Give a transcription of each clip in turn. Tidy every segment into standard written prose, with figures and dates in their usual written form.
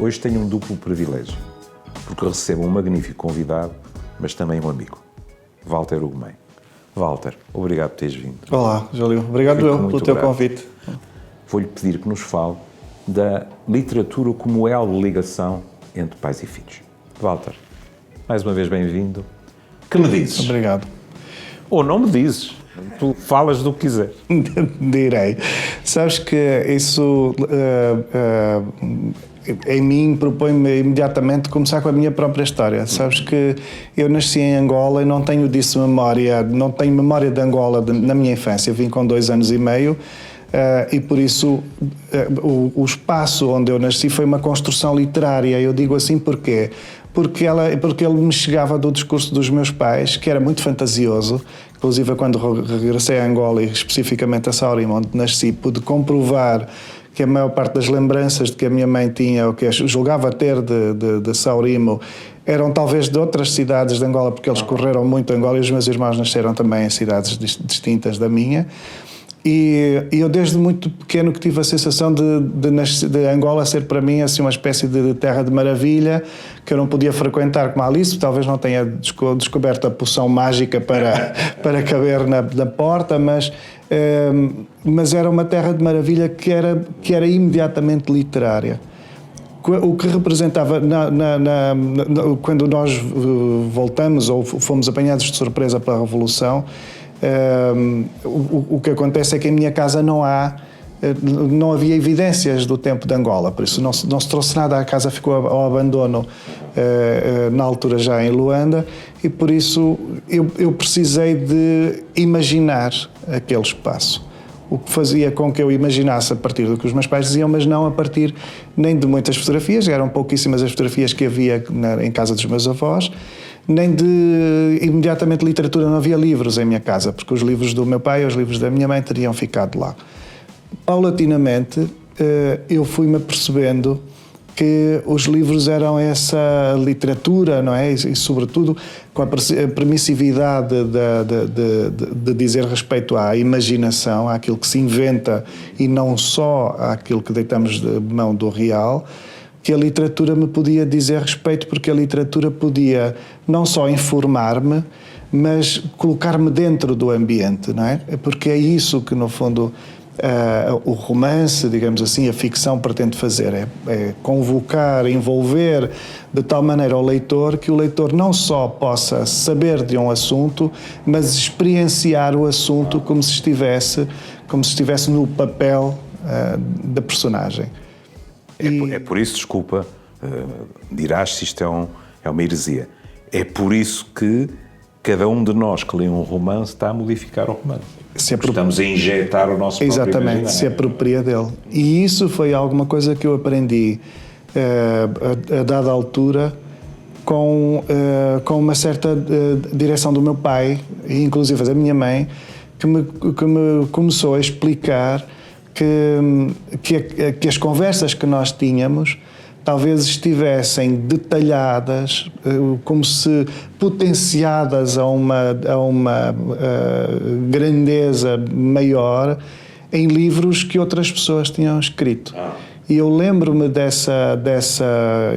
Hoje tenho um duplo privilégio, porque recebo um magnífico convidado, mas também um amigo, Walter Ugumem. Walter, obrigado por teres vindo. Olá, Júlio. Obrigado pelo teu convite. Vou-lhe pedir que nos fale da literatura como elo de ligação entre pais e filhos. Walter, mais uma vez bem-vindo. Que me dizes? Obrigado. Ou não me dizes. Tu falas do que quiser. Direi. Sabes que isso em mim propõe-me imediatamente começar com a minha própria história. Sabes que eu nasci em Angola e não tenho disso memória, não tenho memória de Angola na minha infância. Eu vim com 2 anos e meio e por isso o espaço onde eu nasci foi uma construção literária. Eu digo assim porquê? Porque ele me chegava do discurso dos meus pais, que era muito fantasioso. Inclusive, quando regressei a Angola e especificamente a Saurimo, onde nasci, pude comprovar que a maior parte das lembranças de que a minha mãe tinha, ou que julgava ter de Saurimo, eram talvez de outras cidades de Angola, porque eles correram muito a Angola e os meus irmãos nasceram também em cidades distintas da minha. E eu desde muito pequeno que tive a sensação de Angola ser para mim assim uma espécie de terra de maravilha que eu não podia frequentar como a Alice, talvez não tenha descoberto a poção mágica para caber na porta, mas era uma terra de maravilha que era imediatamente literária. O que representava, quando nós voltamos ou fomos apanhados de surpresa pela Revolução, o que acontece é que em minha casa não havia evidências do tempo de Angola, por isso não se trouxe nada, a casa ficou ao abandono na altura já em Luanda, e por isso eu precisei de imaginar aquele espaço, o que fazia com que eu imaginasse a partir do que os meus pais diziam, mas não a partir nem de muitas fotografias, eram pouquíssimas as fotografias que havia em casa dos meus avós, nem de imediatamente literatura, não havia livros em minha casa, porque os livros do meu pai e os livros da minha mãe teriam ficado lá. Paulatinamente, eu fui-me percebendo que os livros eram essa literatura, não é? E sobretudo com a permissividade de dizer respeito à imaginação, àquilo que se inventa e não só àquilo que deitamos de mão do real, que a literatura me podia dizer respeito, porque a literatura podia não só informar-me, mas colocar-me dentro do ambiente, não é? Porque é isso que, no fundo, o romance, digamos assim, a ficção pretende fazer, é convocar, envolver de tal maneira o leitor que o leitor não só possa saber de um assunto, mas experienciar o assunto como se estivesse no papel da personagem. É por isso, desculpa, dirás se isto é uma heresia. É por isso que cada um de nós que lê um romance está a modificar o romance. Estamos a injetar o nosso próprio imaginário. Exatamente, se apropria dele. E isso foi alguma coisa que eu aprendi a dada altura com uma certa direção do meu pai, e inclusive da minha mãe, que me começou a explicar que as conversas que nós tínhamos talvez estivessem detalhadas, como se potenciadas a uma grandeza maior em livros que outras pessoas tinham escrito. E eu lembro-me dessa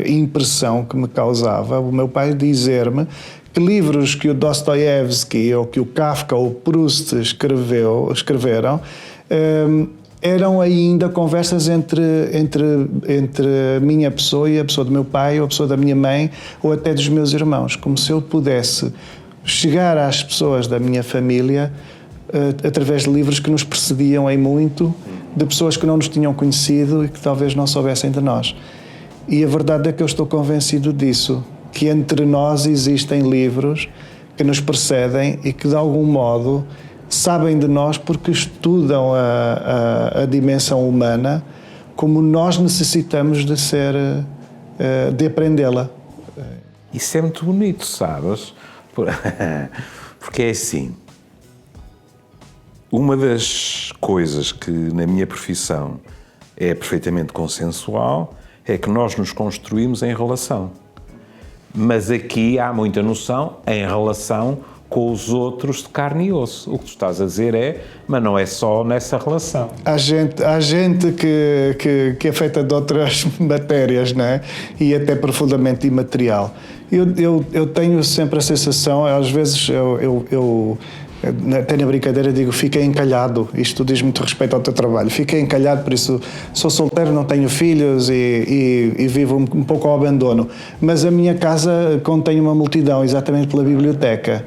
impressão que me causava o meu pai dizer-me que livros que o Dostoiévski ou que o Kafka ou Proust escreveram eram ainda conversas entre a minha pessoa e a pessoa do meu pai, ou a pessoa da minha mãe, ou até dos meus irmãos, como se eu pudesse chegar às pessoas da minha família através de livros que nos precediam em muito, de pessoas que não nos tinham conhecido e que talvez não soubessem de nós. E a verdade é que eu estou convencido disso, que entre nós existem livros que nos precedem e que de algum modo sabem de nós porque estudam a dimensão humana como nós necessitamos de aprendê-la. Isso é muito bonito, sabes? Porque é assim, uma das coisas que na minha profissão é perfeitamente consensual é que nós nos construímos em relação. Mas aqui há muita noção em relação com os outros de carne e osso. O que tu estás a dizer mas não é só nessa relação. Há gente que é feita de outras matérias, não é? E até profundamente imaterial. Eu tenho sempre a sensação, às vezes eu até na brincadeira digo, fiquei encalhado, isto diz muito respeito ao teu trabalho, fiquei encalhado, por isso sou solteiro, não tenho filhos e vivo um pouco ao abandono, mas a minha casa contém uma multidão, exatamente pela biblioteca.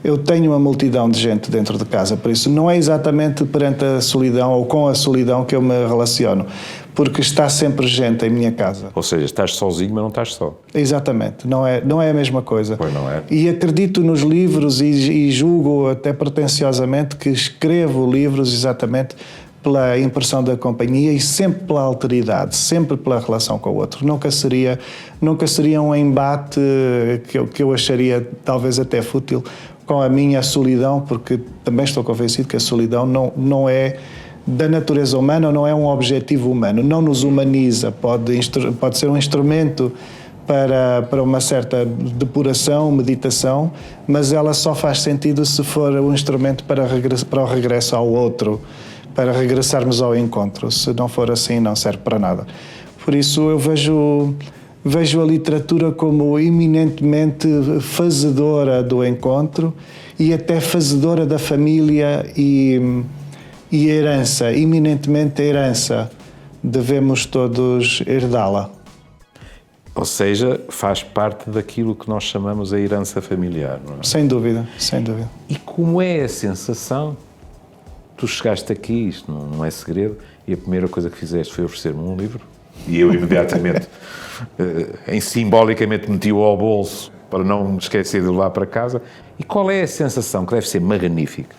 Eu tenho uma multidão de gente dentro de casa, por isso não é exatamente perante a solidão ou com a solidão que eu me relaciono, porque está sempre gente em minha casa. Ou seja, estás sozinho, mas não estás só. Exatamente, não é a mesma coisa. Pois não é. E acredito nos livros e julgo até pretenciosamente que escrevo livros exatamente pela impressão da companhia e sempre pela alteridade, sempre pela relação com o outro. Nunca seria um embate que eu acharia talvez até fútil com a minha solidão, porque também estou convencido que a solidão não é da natureza humana, não é um objetivo humano, não nos humaniza, pode ser um instrumento para uma certa depuração, meditação, mas ela só faz sentido se for um instrumento para o regresso ao outro, para regressarmos ao encontro. Se não for assim, não serve para nada. Por isso eu vejo a literatura como eminentemente fazedora do encontro e até fazedora da família e herança, eminentemente a herança. Devemos todos herdá-la. Ou seja, faz parte daquilo que nós chamamos a herança familiar, não é? Sem dúvida, sem dúvida. E como é a sensação? Tu chegaste aqui, isto não é segredo, e a primeira coisa que fizeste foi oferecer-me um livro, e eu imediatamente, simbolicamente meti-o ao bolso para não me esquecer de ir lá para casa. E qual é a sensação, que deve ser magnífica?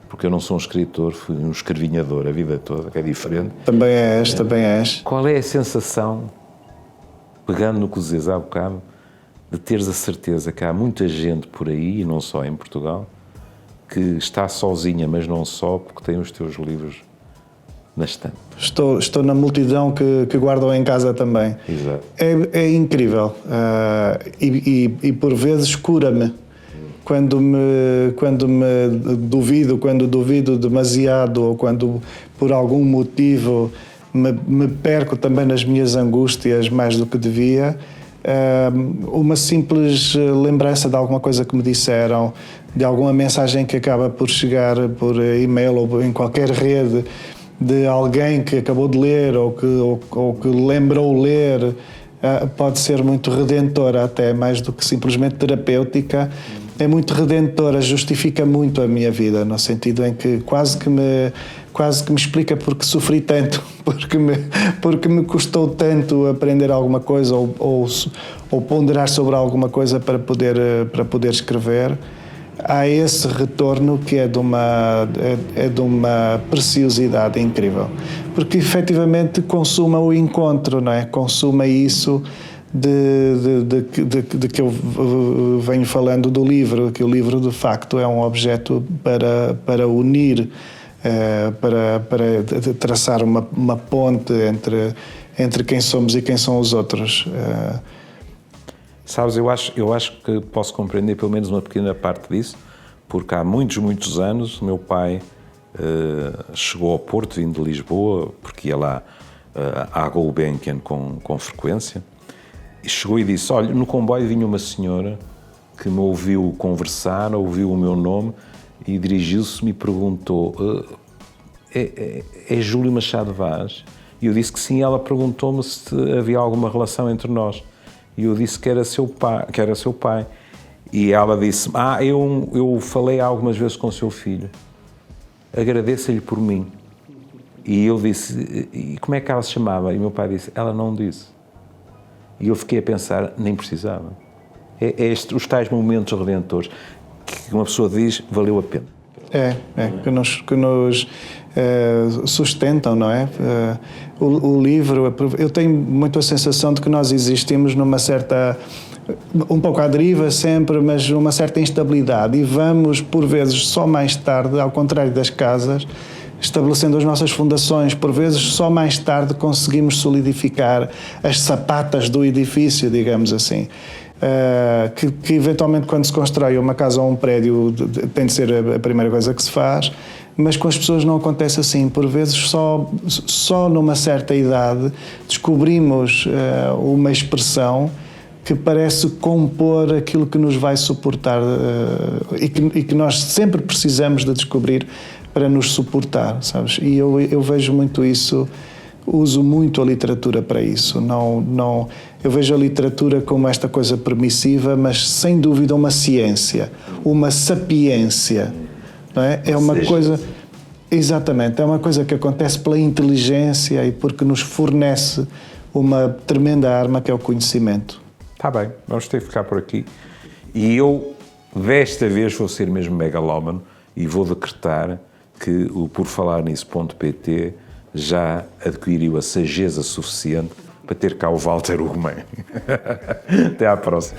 Porque eu não sou um escritor, fui um escrevinhador a vida toda, que é diferente. Também és. Qual é a sensação, pegando no que dizes há bocado, de teres a certeza que há muita gente por aí, e não só em Portugal, que está sozinha, mas não só, porque tem os teus livros na estante? Estou na multidão que guardam em casa também. Exato. É incrível. E por vezes cura-me. Quando duvido demasiado, ou quando por algum motivo me perco também nas minhas angústias mais do que devia, uma simples lembrança de alguma coisa que me disseram, de alguma mensagem que acaba por chegar por e-mail ou em qualquer rede de alguém que acabou de ler ou que lembrou ler, pode ser muito redentora até, mais do que simplesmente terapêutica. É muito redentora, justifica muito a minha vida, no sentido em que quase que me explica porque sofri tanto, porque me custou tanto aprender alguma coisa ou ponderar sobre alguma coisa para poder escrever. Há esse retorno que é de uma preciosidade incrível, porque efetivamente consuma o encontro, não é? Consuma isso de que eu venho falando do livro, que o livro de facto é um objeto para unir, para traçar uma ponte entre quem somos e quem são os outros. Sabes, eu acho que posso compreender pelo menos uma pequena parte disso, porque há muitos anos o meu pai chegou ao Porto, vindo de Lisboa, porque ia lá à Gulbenkian com frequência, e chegou e disse: olha, no comboio vinha uma senhora que me ouviu conversar, ouviu o meu nome e dirigiu-se-me e perguntou: é Júlio Machado Vaz? E eu disse que sim. Ela perguntou-me se havia alguma relação entre nós. E eu disse que era seu pai. E ela disse: eu falei algumas vezes com o seu filho. Agradeça-lhe por mim. E eu disse: e como é que ela se chamava? E meu pai disse: ela não disse. E eu fiquei a pensar: nem precisava. Os tais momentos redentores que uma pessoa diz: valeu a pena. Que nos sustentam, não é? O livro, eu tenho muito a sensação de que nós existimos numa certa, um pouco à deriva sempre, mas numa certa instabilidade, e vamos por vezes só mais tarde, ao contrário das casas, estabelecendo as nossas fundações. Por vezes só mais tarde conseguimos solidificar as sapatas do edifício, digamos assim. que eventualmente quando se constrói uma casa ou um prédio tem de ser a primeira coisa que se faz, mas com as pessoas não acontece assim. Por vezes só numa certa idade descobrimos uma expressão que parece compor aquilo que nos vai suportar e que nós sempre precisamos de descobrir para nos suportar, sabes? E eu vejo muito isso. Uso muito a literatura para isso. Eu vejo a literatura como esta coisa permissiva, mas sem dúvida uma ciência, uma sapiência. Não é? É uma coisa... Exatamente, é uma coisa que acontece pela inteligência e porque nos fornece uma tremenda arma que é o conhecimento. Está bem, vamos ter que ficar por aqui. E eu, desta vez, vou ser mesmo megalómano e vou decretar que o porfalarnisso.pt já adquiriu a sageza suficiente para ter cá o Walter Ugumem. Até à próxima.